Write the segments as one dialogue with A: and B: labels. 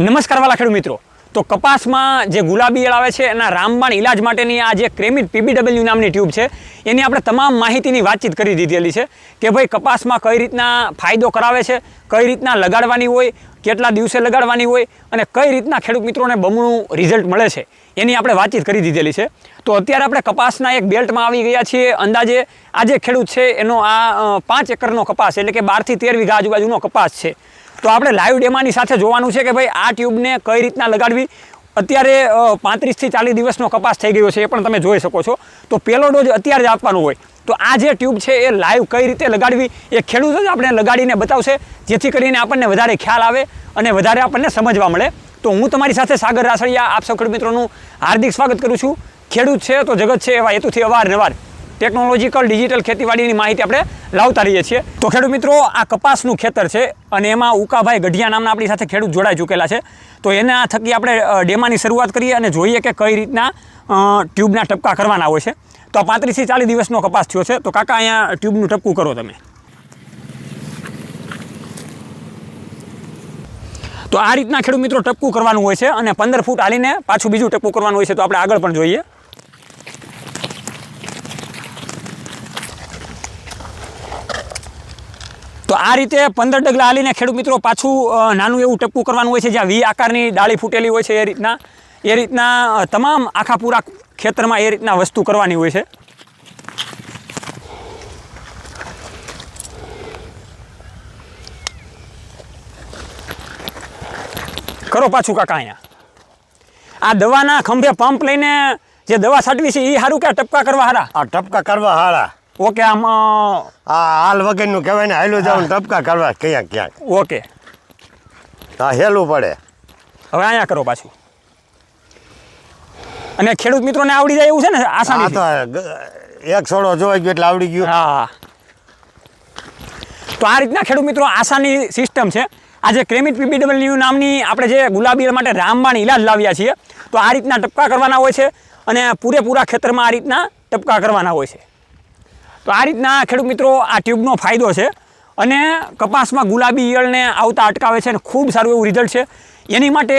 A: નમસ્કાર વાલા ખેડૂત મિત્રો, તો કપાસમાં જે ગુલાબી ઈયળ આવે છે એના રામબાણ ઇલાજ માટેની આ જે ક્રેમિડ PBW નામની ટ્યુબ છે એની આપણે તમામ માહિતીની વાતચીત કરી દીધેલી છે કે ભાઈ કપાસમાં કઈ રીતના ફાયદો કરાવે છે, કઈ રીતના લગાડવાની હોય, કેટલા દિવસે લગાડવાની હોય અને કઈ રીતના ખેડૂત મિત્રોને બમણું રિઝલ્ટ મળે છે એની આપણે વાતચીત કરી દીધેલી છે। તો અત્યારે આપણે કપાસના એક બેલ્ટમાં આવી ગયા છીએ। અંદાજે આ જે ખેડૂત છે એનો આ 5 એકરનો કપાસ એટલે કે 12 થી 13 વીઘા આજુબાજુનો કપાસ છે। તો આપણે લાઈવ ડેમાની સાથે જોવાનું છે કે ભાઈ આ ટ્યુબને કઈ રીતના લગાડવી। અત્યારે 35 થી 40 દિવસનો કપાસ થઈ ગયો છે એ પણ તમે જોઈ શકો છો। તો પહેલો ડોઝ અત્યારે જ આપવાનો હોય તો આ જે ટ્યુબ છે એ લાઈવ કઈ રીતે લગાડવી એ ખેડૂત જ આપણે લગાડીને બતાવશે, જેથી કરીને આપણને વધારે ખ્યાલ આવે અને વધારે આપણને સમજવા મળે। તો હું તમારી સાથે સાગર રાસડિયા આપ સૌ ખેડૂત મિત્રોનું હાર્દિક સ્વાગત કરું છું। ખેડૂત છે તો જગત છે એવા હેતુથી અવારનવાર ટેકનોલોજીકલ ડિજિટલ ખેતીવાડીની માહિતી આપણે લાવતા રહીએ છીએ। તો ખેડૂત મિત્રો, આ કપાસનું ખેતર છે અને એમાં ઉકાભાઈ ગઢિયા નામના આપણી સાથે ખેડૂત જોડાઈ ચૂકેલા છે। તો એના થકી આપણે ડેમાની શરૂઆત કરીએ અને જોઈએ કે કઈ રીતના ટ્યુબના ટપકા કરવાના હોય છે। તો આ 35 થી 40 દિવસનો કપાસ થયો છે। તો કાકા અહીંયા ટ્યુબનું ટપકું કરો તમે। તો આ રીતના ખેડૂત મિત્રો ટપકું કરવાનું હોય છે અને 15 ફૂટ હાલીને પાછું બીજું ટપકું કરવાનું હોય છે। તો આપણે આગળ પણ જોઈએ। તો આ રીતે 15 ડગલા હાલીને ખેડૂત મિત્રો પાછું નાનું એવું ટપકું કરવાનું હોય છે, જ્યાં વી આકારની ડાળી ફૂટેલી હોય છે એ રીતના તમામ આખા પૂરા ખેતરમાં એ રીતના વસ્તુ કરવાની હોય છે। કરો પાછું કાકા અહીંયા। આ દવાના ખંભે પંપ લઈને જે દવા છાંટવી છે એ સારું કે ટપકા કરવા હારા?
B: આ ટપકા કરવા હારા।
A: ઓકે, આમ
B: આ હાલ વગરનું કહેવાય ને, હાલું જાવ ટપકા કરવા ક્યાંક ક્યાંક।
A: ઓકે,
B: હા હેલું પડે।
A: હવે અહીંયા કરો પાછું। અને ખેડૂત મિત્રોને આવડી જાય એવું છે ને આસાની?
B: તો એક છોડો જોઈ ગયો એટલે આવડી ગયું।
A: હા, તો આ રીતના ખેડૂત મિત્રો આસાની સિસ્ટમ છે। આ જે ક્રેમિડ PBW નામની આપણે જે ગુલાબી માટે રામબાણ ઇલાજ લાવ્યા છીએ, તો આ રીતના ટપકા કરવાના હોય છે અને પૂરેપૂરા ખેતરમાં આ રીતના ટપકા કરવાના હોય છે। તો આ રીતના ખેડૂત મિત્રો આ ટ્યુબનો ફાયદો છે અને કપાસમાં ગુલાબી ઈયળને આવતા અટકાવે છે અને ખૂબ સારું એવું રિઝલ્ટ છે। એની માટે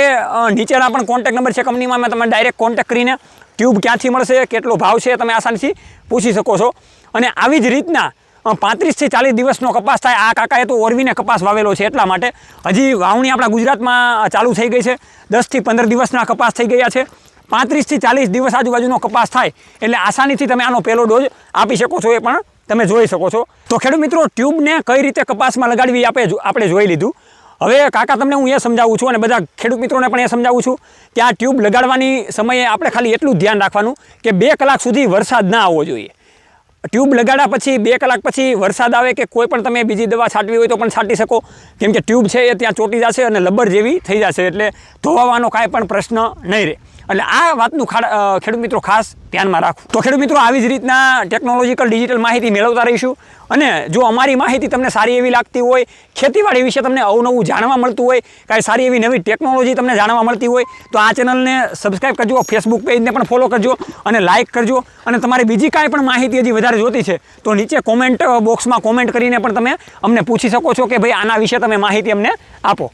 A: નીચેના પણ કોન્ટેક્ટ નંબર છે કંપનીમાં, તમે ડાયરેક્ટ કોન્ટેક્ટ કરીને ટ્યુબ ક્યાંથી મળશે, કેટલો ભાવ છે તમે આસાનીથી પૂછી શકો છો। અને આવી જ રીતના 35 થી 40 દિવસનો કપાસ થાય। આ કાકાએ તો ઓરવીને કપાસ વાવેલો છે એટલા માટે હજી વાવણી આપણા ગુજરાતમાં ચાલુ થઈ ગઈ છે। 10 થી 15 દિવસના કપાસ થઈ ગયા છે। 35 થી 40 દિવસ આજુબાજુનો કપાસ થાય એટલે આસાનીથી તમે આનો પહેલો ડોઝ આપી શકો છો, એ પણ તમે જોઈ શકો છો। તો ખેડૂત મિત્રો, ટ્યુબને કઈ રીતે કપાસમાં લગાડવી આપણે જોઈ લીધું। હવે કાકા તમને હું એ સમજાવું છું અને બધા ખેડૂત મિત્રોને પણ એ સમજાવું છું કે આ ટ્યુબ લગાડવાની સમયે આપણે ખાલી એટલું જ ધ્યાન રાખવાનું કે 2 કલાક સુધી વરસાદ ના આવવો જોઈએ। ટ્યુબ લગાડ્યા પછી 2 કલાક પછી વરસાદ આવે કે કોઈ પણ તમે બીજી દવા છાંટવી હોય તો પણ છાંટી શકો, કેમ કે ટ્યુબ છે એ ત્યાં ચોંટી જશે અને લબર જેવી થઈ જશે, એટલે ધોવાનો કાંઈ પણ પ્રશ્ન નહીં રહે। એટલે આ વાતનું ખેડૂત મિત્રો ખાસ ધ્યાનમાં રાખવું। તો ખેડૂત મિત્રો, આવી જ રીતના ટેકનોલોજીકલ ડિજિટલ માહિતી મેળવતા રહીશું અને જો અમારી માહિતી તમને સારી એવી લાગતી હોય, ખેતીવાડી વિશે તમને અવનવું જાણવા મળતું હોય, કાંઈ સારી એવી નવી ટેકનોલોજી તમને જાણવા મળતી હોય તો આ ચેનલને સબસ્ક્રાઈબ કરજો, ફેસબુક પેજને પણ ફોલો કરજો અને લાઇક કરજો। અને તમારી બીજી કાંઈ પણ માહિતી હજી વધારે જોતી છે તો નીચે કોમેન્ટ બોક્સમાં કોમેન્ટ કરીને પણ તમે અમને પૂછી શકો છો કે ભાઈ આના વિશે તમે માહિતી અમને આપો।